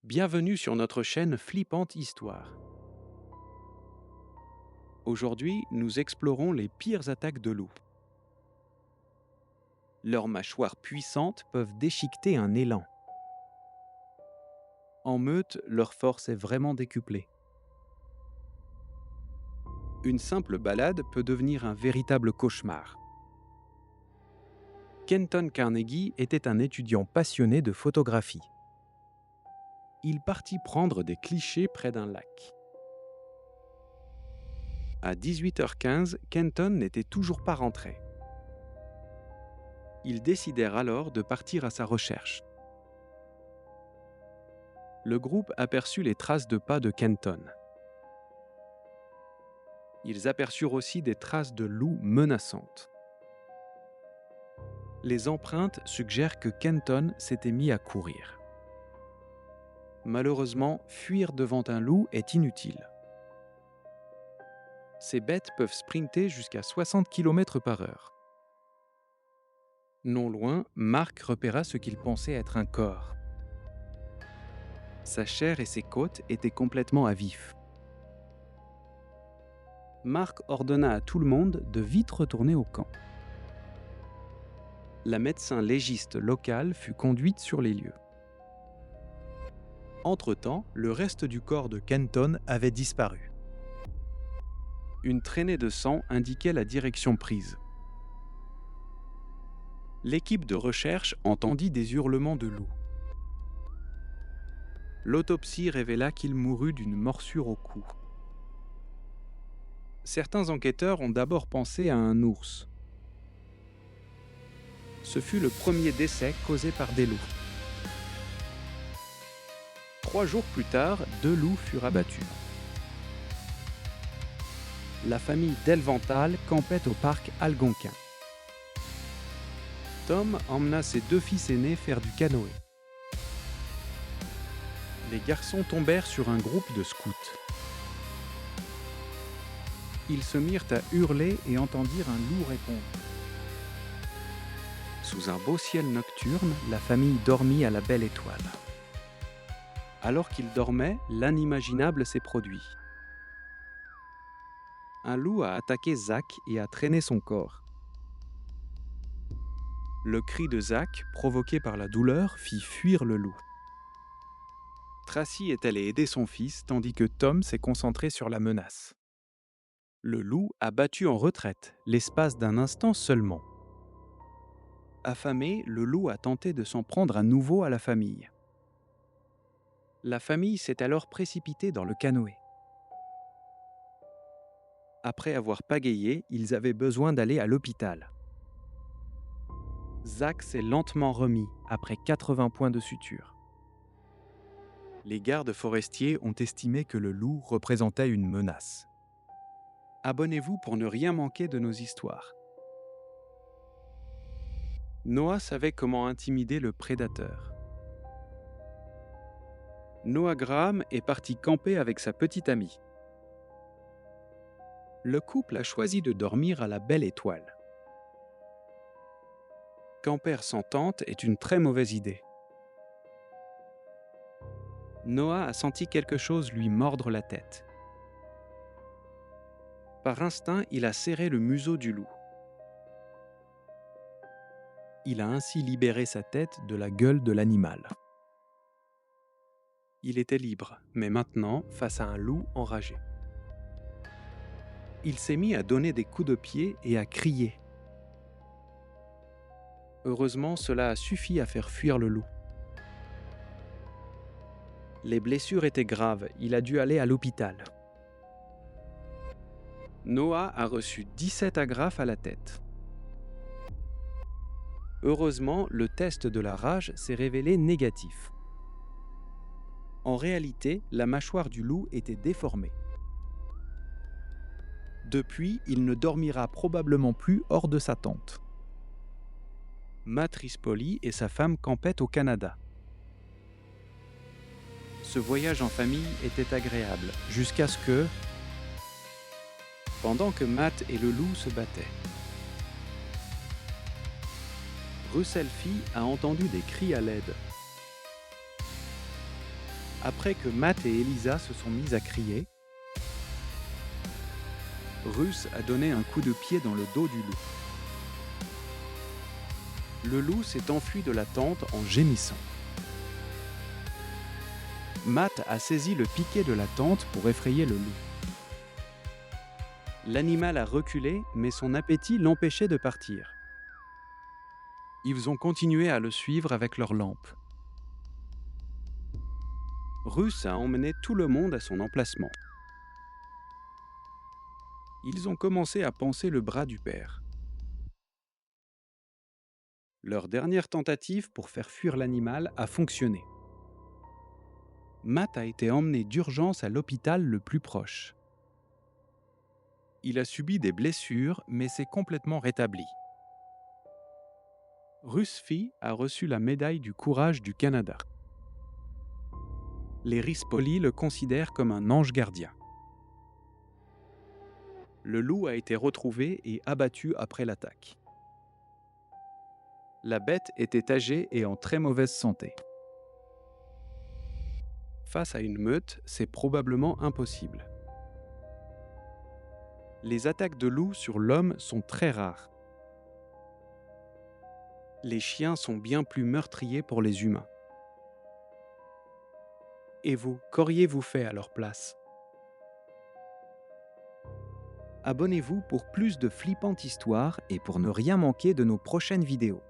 Bienvenue sur notre chaîne Flippante Histoire. Aujourd'hui, nous explorons les pires attaques de loups. Leurs mâchoires puissantes peuvent déchiqueter un élan. En meute, leur force est vraiment décuplée. Une simple balade peut devenir un véritable cauchemar. Kenton Carnegie était un étudiant passionné de photographie. Il partit prendre des clichés près d'un lac. À 18h15, Kenton n'était toujours pas rentré. Ils décidèrent alors de partir à sa recherche. Le groupe aperçut les traces de pas de Kenton. Ils aperçurent aussi des traces de loups menaçantes. Les empreintes suggèrent que Kenton s'était mis à courir. Malheureusement, fuir devant un loup est inutile. Ces bêtes peuvent sprinter jusqu'à 60 km/h. Non loin, Mark repéra ce qu'il pensait être un corps. Sa chair et ses côtes étaient complètement à vif. Mark ordonna à tout le monde de vite retourner au camp. La médecin légiste locale fut conduite sur les lieux. Entre-temps, le reste du corps de Kenton avait disparu. Une traînée de sang indiquait la direction prise. L'équipe de recherche entendit des hurlements de loup. L'autopsie révéla qu'il mourut d'une morsure au cou. Certains enquêteurs ont d'abord pensé à un ours. Ce fut le premier décès causé par des loups. 3 jours plus tard, 2 loups furent abattus. La famille Delvental campait au parc algonquin. Tom emmena ses 2 fils aînés faire du canoë. Les garçons tombèrent sur un groupe de scouts. Ils se mirent à hurler et entendirent un loup répondre. Sous un beau ciel nocturne, la famille dormit à la belle étoile. Alors qu'ils dormaient, l'inimaginable s'est produit. Un loup a attaqué Zach et a traîné son corps. Le cri de Zach, provoqué par la douleur, fit fuir le loup. Tracy est allée aider son fils tandis que Tom s'est concentré sur la menace. Le loup a battu en retraite, l'espace d'un instant seulement. Affamé, le loup a tenté de s'en prendre à nouveau à la famille. La famille s'est alors précipitée dans le canoë. Après avoir pagayé, ils avaient besoin d'aller à l'hôpital. Zach s'est lentement remis après 80 points de suture. Les gardes forestiers ont estimé que le loup représentait une menace. Abonnez-vous pour ne rien manquer de nos histoires. Noah savait comment intimider le prédateur. Noah Graham est parti camper avec sa petite amie. Le couple a choisi de dormir à la belle étoile. Camper sans tente est une très mauvaise idée. Noah a senti quelque chose lui mordre la tête. Par instinct, il a serré le museau du loup. Il a ainsi libéré sa tête de la gueule de l'animal. Il était libre, mais maintenant face à un loup enragé. Il s'est mis à donner des coups de pied et à crier. Heureusement, cela a suffi à faire fuir le loup. Les blessures étaient graves, il a dû aller à l'hôpital. Noah a reçu 17 agrafes à la tête. Heureusement, le test de la rage s'est révélé négatif. En réalité, la mâchoire du loup était déformée. Depuis, il ne dormira probablement plus hors de sa tente. Matt Rispoli et sa femme campaient au Canada. Ce voyage en famille était agréable, jusqu'à ce que... Pendant que Matt et le loup se battaient, Russell Fee a entendu des cris à l'aide. Après que Matt et Elisa se sont mis à crier, Russ a donné un coup de pied dans le dos du loup. Le loup s'est enfui de la tente en gémissant. Matt a saisi le piquet de la tente pour effrayer le loup. L'animal a reculé, mais son appétit l'empêchait de partir. Ils ont continué à le suivre avec leurs lampes. Russ a emmené tout le monde à son emplacement. Ils ont commencé à panser le bras du père. Leur dernière tentative pour faire fuir l'animal a fonctionné. Matt a été emmené d'urgence à l'hôpital le plus proche. Il a subi des blessures, mais s'est complètement rétabli. Rusfi a reçu la médaille du courage du Canada. Les Rispoli le considèrent comme un ange gardien. Le loup a été retrouvé et abattu après l'attaque. La bête était âgée et en très mauvaise santé. Face à une meute, c'est probablement impossible. Les attaques de loups sur l'homme sont très rares. Les chiens sont bien plus meurtriers pour les humains. Et vous, qu'auriez-vous fait à leur place ? Abonnez-vous pour plus de flippantes histoires et pour ne rien manquer de nos prochaines vidéos.